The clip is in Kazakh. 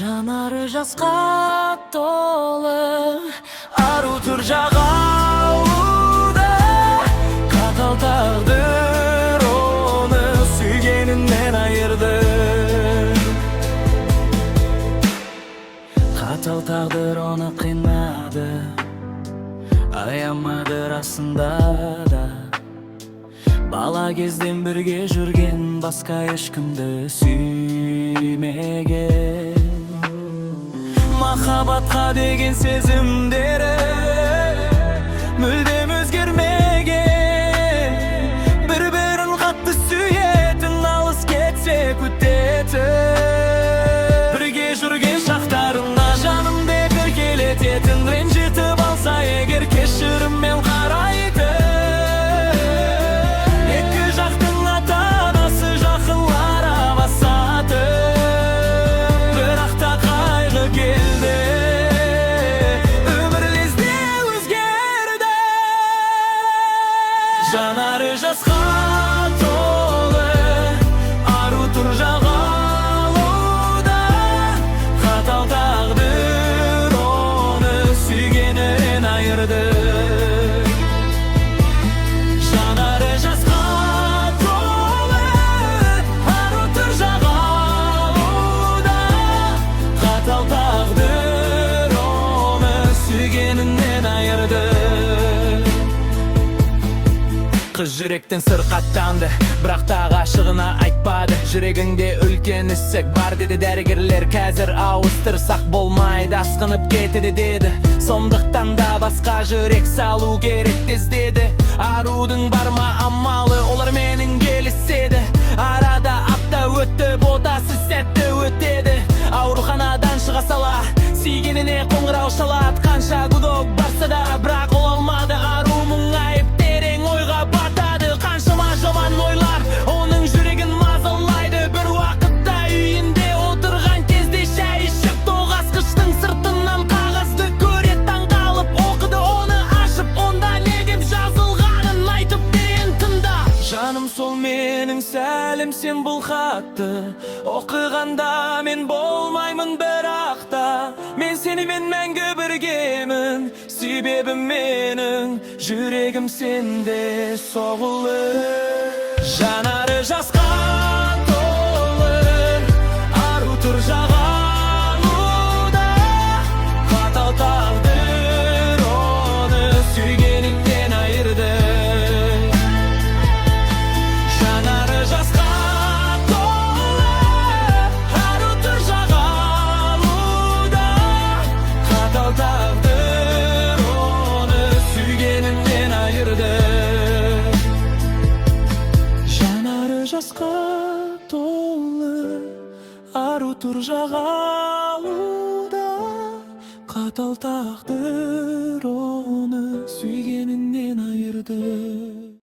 Жанары жасқа толы, ару тұр жағалуда. Қатал тағдыр оны сүйгенінен айырды. Қатал тағдыр оны қинады, аямады расында да. Бала кезден бірге жүрген, басқа ешкімді сүймеген. Махаббатқа деген сезімдері мүлдем өзгермеген. Бір-бірін қатты сүйетін, алыс кетсе күтетін. Бірге жүрген шақтарына жанымды еркелететін, ренжітіп алса егер кешіріммен қарайтын. Екі жақтың ата-анасы жақынлар авасатын. Бірақ та қайғы келді, өмір лезде өзгерді. Жанары жасқа толы, ару тұр жағалуда. Қатал тағдыр оны сүйгенінен айырды. Жанары жасқа толы, ару тұр жағалуда. Қатал тағдыр оны сүйгенінен айырды. Қыз жүректен сырқаттанды, бірақ та ғашығына айтпады. Жүрегіңде үлкен ісік бар деді дәрігерлер, қазір ауыстырсақ болмайды, асқынып кетеді деді. Сондықтан да басқа жүрек салу керек тез деді. Арудың бар ма амалы, олар менің келіседі. Арада апта өтті, ботасы сәтті өтеді. Ауруханадан шыға сала, сүйгеніне қоңырау шалады. Қанша гудок барса да, бірақ ол алмады. Ару мұңайып терең ойға батады. Қаншама жаман ойлар оның жүрегін мазалайды. Бір уақытта үйінде отырған кезде шәй ішіп, тоғасқыштың сыртынан қағазды көреді. Таңғалып оқыды, оны ашып, онда не деп жазылғанын айтып берейін тыңда. Жаным, сол менің сәлем, сен бұл хатты оқығанда мен болмаймын, бірақ та мен сенімен мәңгі біргемін. Себебі менің жүрегім сенде соғулы. Жанары жасқа толы, ару тұр жағалуда. Қатал тағдыр оны сүйгенінен айырды. Жанары жасқа толы, ару тұр жағалуда. Қатал тағдыр оны сүйгенінен айырды. Жанары жасқа толы, ару тұр жағалуда. Қатал тағдыр оны сүйгенінен айырды.